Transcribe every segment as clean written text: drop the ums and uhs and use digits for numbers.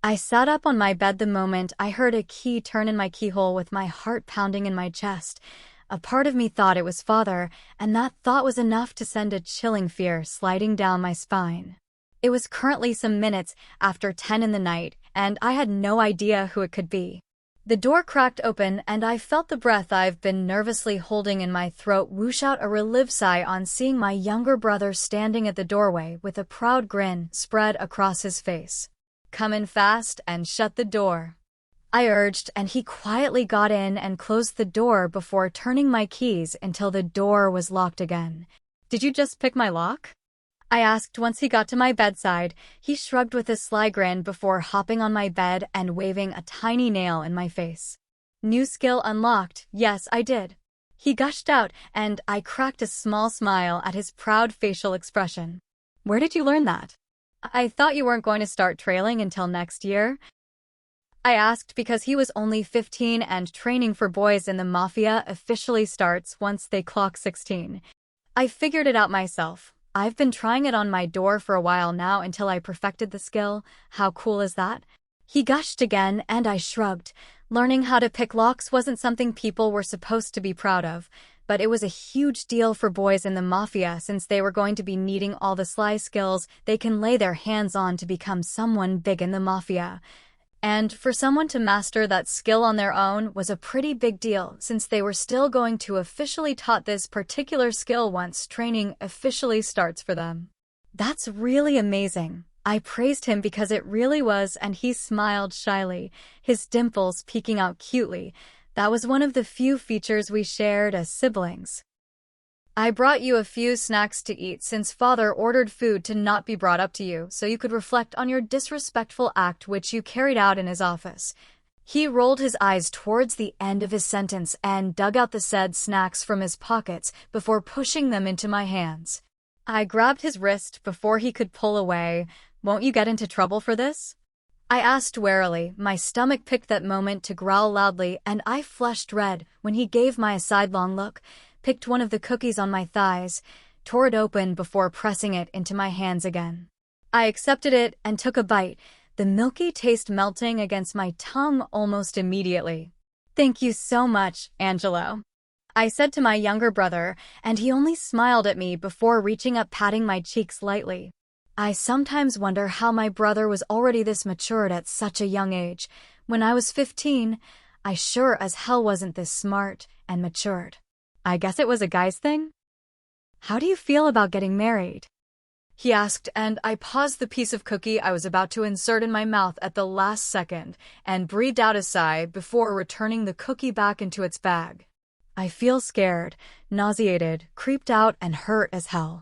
I sat up on my bed the moment I heard a key turn in my keyhole with my heart pounding in my chest. A part of me thought it was father, and that thought was enough to send a chilling fear sliding down my spine. It was currently some minutes after 10 in the night, and I had no idea who it could be. The door cracked open, and I felt the breath I've been nervously holding in my throat whoosh out a relieved sigh on seeing my younger brother standing at the doorway with a proud grin spread across his face. "Come in fast and shut the door," I urged, and he quietly got in and closed the door before turning my keys until the door was locked again. "Did you just pick my lock?" I asked once he got to my bedside. He shrugged with a sly grin before hopping on my bed and waving a tiny nail in my face. "New skill unlocked. Yes, I did," he gushed out, and I cracked a small smile at his proud facial expression. "Where did you learn that?" "I thought you weren't going to start trailing until next year," I asked, because he was only 15 and training for boys in the Mafia officially starts once they clock 16. "I figured it out myself. I've been trying it on my door for a while now until I perfected the skill. How cool is that?" He gushed again, and I shrugged. Learning how to pick locks wasn't something people were supposed to be proud of, but it was a huge deal for boys in the Mafia since they were going to be needing all the sly skills they can lay their hands on to become someone big in the Mafia. And for someone to master that skill on their own was a pretty big deal since they were still going to officially taught this particular skill once training officially starts for them. "That's really amazing." I praised him because it really was, and he smiled shyly, his dimples peeking out cutely. That was one of the few features we shared as siblings. "I brought you a few snacks to eat since father ordered food to not be brought up to you so you could reflect on your disrespectful act which you carried out in his office." He rolled his eyes towards the end of his sentence and dug out the said snacks from his pockets before pushing them into my hands. I grabbed his wrist before he could pull away. "Won't you get into trouble for this?" I asked warily. My stomach picked that moment to growl loudly, and I flushed red when he gave me a sidelong look, picked one of the cookies on my thighs, tore it open before pressing it into my hands again. I accepted it and took a bite, the milky taste melting against my tongue almost immediately. "Thank you so much, Angelo," I said to my younger brother, and he only smiled at me before reaching up patting my cheeks lightly. I sometimes wonder how my brother was already this matured at such a young age. When I was 15, I sure as hell wasn't this smart and matured. I guess it was a guy's thing? "How do you feel about getting married?" he asked, and I paused the piece of cookie I was about to insert in my mouth at the last second and breathed out a sigh before returning the cookie back into its bag. "I feel scared, nauseated, creeped out, and hurt as hell,"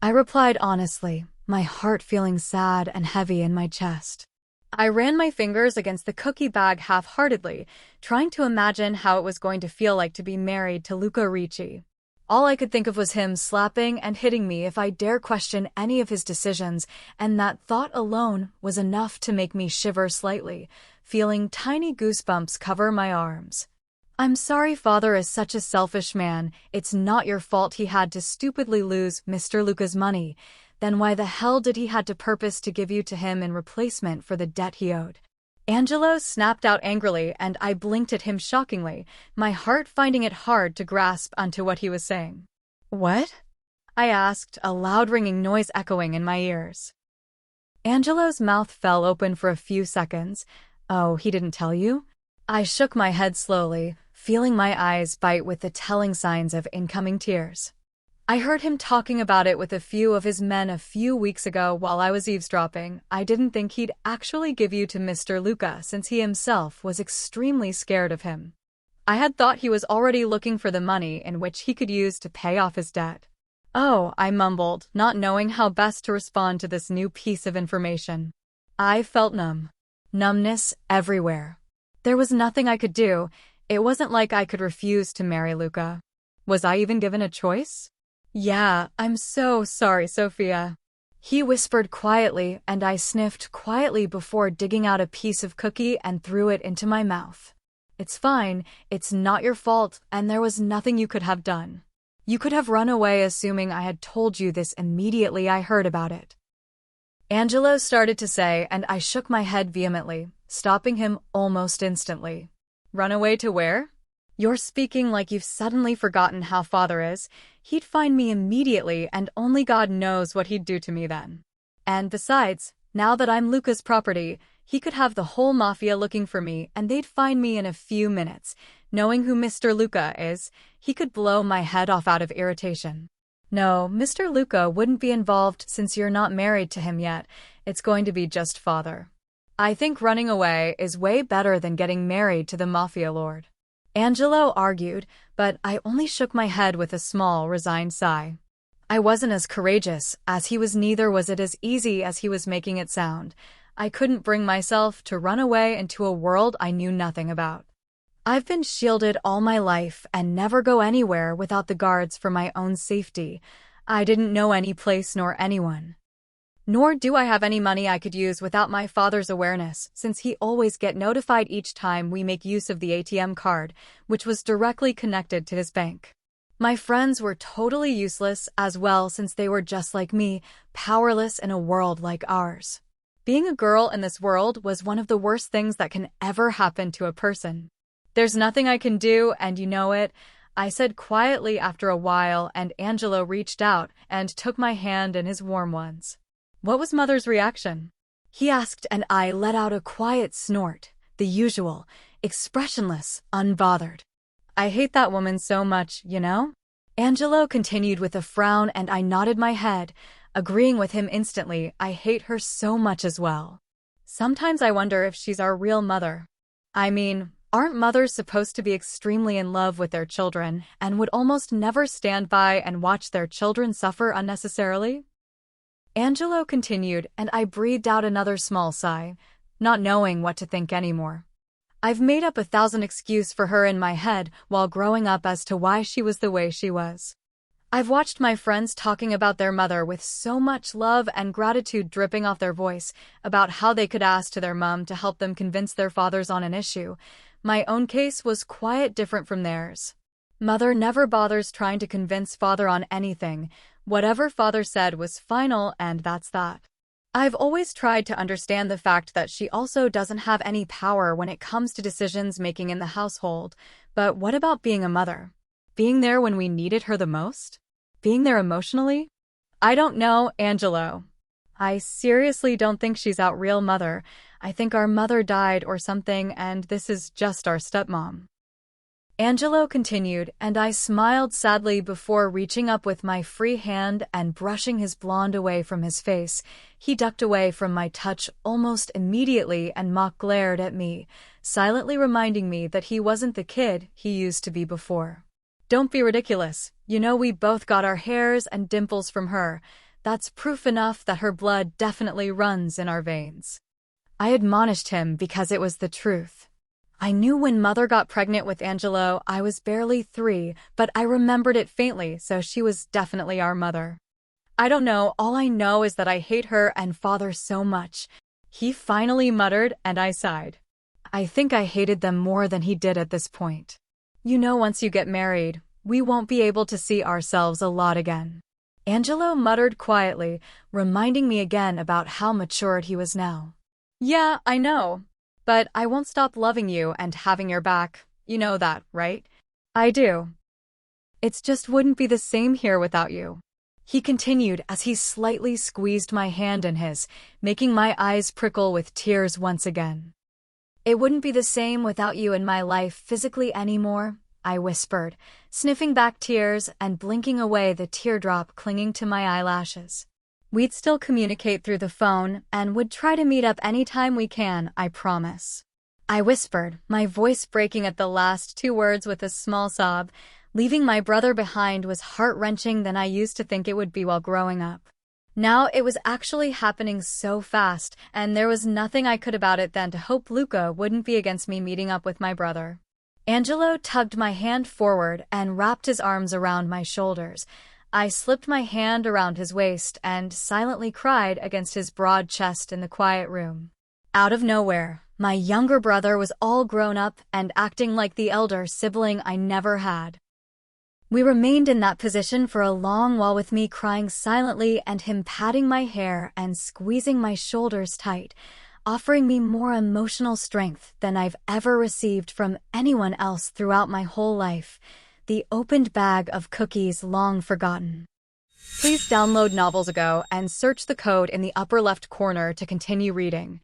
I replied honestly, my heart feeling sad and heavy in my chest. I ran my fingers against the cookie bag half-heartedly, trying to imagine how it was going to feel like to be married to Luca Ricci. All I could think of was him slapping and hitting me if I dare question any of his decisions, and that thought alone was enough to make me shiver slightly, feeling tiny goosebumps cover my arms. "I'm sorry father is such a selfish man. It's not your fault he had to stupidly lose Mr. Luca's money. Then why the hell did he had to purpose to give you to him in replacement for the debt he owed?" Angelo snapped out angrily, and I blinked at him shockingly, my heart finding it hard to grasp onto what he was saying. "What?" I asked, a loud ringing noise echoing in my ears. Angelo's mouth fell open for a few seconds. "Oh, he didn't tell you?" I shook my head slowly, feeling my eyes bite with the telling signs of incoming tears. "I heard him talking about it with a few of his men a few weeks ago while I was eavesdropping. I didn't think he'd actually give you to Mr. Luca since he himself was extremely scared of him. I had thought he was already looking for the money in which he could use to pay off his debt." "Oh," I mumbled, not knowing how best to respond to this new piece of information. I felt numb. Numbness everywhere. There was nothing I could do. It wasn't like I could refuse to marry Luca. Was I even given a choice? "Yeah, I'm so sorry, Sofia," he whispered quietly, and I sniffed quietly before digging out a piece of cookie and threw it into my mouth. "It's fine, it's not your fault, and there was nothing you could have done. You could have run away assuming I had told you this immediately I heard about it." Angelo started to say, and I shook my head vehemently, stopping him almost instantly. Run away to where? You're speaking like you've suddenly forgotten how father is. He'd find me immediately, and only God knows what he'd do to me then. And besides, now that I'm Luca's property, he could have the whole Mafia looking for me, and they'd find me in a few minutes. Knowing who Mr. Luca is, he could blow my head off out of irritation. No, Mr. Luca wouldn't be involved since you're not married to him yet. It's going to be just father. I think running away is way better than getting married to the Mafia lord. Angelo argued, but I only shook my head with a small, resigned sigh. I wasn't as courageous as he was, neither was it as easy as he was making it sound. I couldn't bring myself to run away into a world I knew nothing about. I've been shielded all my life and never go anywhere without the guards for my own safety. I didn't know any place nor anyone. Nor do I have any money I could use without my father's awareness, since he always get notified each time we make use of the ATM card, which was directly connected to his bank. My friends were totally useless as well, since they were just like me, powerless in a world like ours. Being a girl in this world was one of the worst things that can ever happen to a person. There's nothing I can do, and you know it, I said quietly after a while, and Angelo reached out and took my hand in his warm ones. What was Mother's reaction? He asked, and I let out a quiet snort, the usual, expressionless, unbothered. I hate that woman so much, you know? Angelo continued with a frown, and I nodded my head, agreeing with him instantly. I hate her so much as well. Sometimes I wonder if she's our real mother. I mean, aren't mothers supposed to be extremely in love with their children and would almost never stand by and watch their children suffer unnecessarily? Angelo continued, and I breathed out another small sigh, not knowing what to think anymore. I've made up 1,000 excuses for her in my head while growing up as to why she was the way she was. I've watched my friends talking about their mother with so much love and gratitude dripping off their voice, about how they could ask to their mom to help them convince their fathers on an issue. My own case was quite different from theirs. Mother never bothers trying to convince father on anything. Whatever father said was final, and that's that. I've always tried to understand the fact that she also doesn't have any power when it comes to decisions making in the household. But what about being a mother? Being there when we needed her the most? Being there emotionally? I don't know, Angelo. I seriously don't think she's our real mother. I think our mother died or something, and this is just our stepmom. Angelo continued, and I smiled sadly before reaching up with my free hand and brushing his blonde away from his face. He ducked away from my touch almost immediately and mock glared at me, silently reminding me that he wasn't the kid he used to be before. Don't be ridiculous. You know we both got our hairs and dimples from her. That's proof enough that her blood definitely runs in our veins. I admonished him because it was the truth. I knew when Mother got pregnant with Angelo, I was barely 3, but I remembered it faintly, so she was definitely our mother. I don't know, all I know is that I hate her and father so much. He finally muttered, and I sighed. I think I hated them more than he did at this point. You know, once you get married, we won't be able to see ourselves a lot again. Angelo muttered quietly, reminding me again about how matured he was now. Yeah, I know. But I won't stop loving you and having your back. You know that, right? I do. It's just wouldn't be the same here without you. He continued as he slightly squeezed my hand in his, making my eyes prickle with tears once again. It wouldn't be the same without you in my life physically anymore, I whispered, sniffing back tears and blinking away the teardrop clinging to my eyelashes. We'd still communicate through the phone and would try to meet up anytime we can, I promise. I whispered, my voice breaking at the last 2 words with a small sob. Leaving my brother behind was heart-wrenching than I used to think it would be while growing up. Now it was actually happening so fast, and there was nothing I could about it than to hope Luca wouldn't be against me meeting up with my brother. Angelo tugged my hand forward and wrapped his arms around my shoulders. I slipped my hand around his waist and silently cried against his broad chest in the quiet room. Out of nowhere, my younger brother was all grown up and acting like the elder sibling I never had. We remained in that position for a long while, with me crying silently and him patting my hair and squeezing my shoulders tight, offering me more emotional strength than I've ever received from anyone else throughout my whole life. The opened bag of cookies long forgotten. Please download Novels Ago and search the code in the upper left corner to continue reading.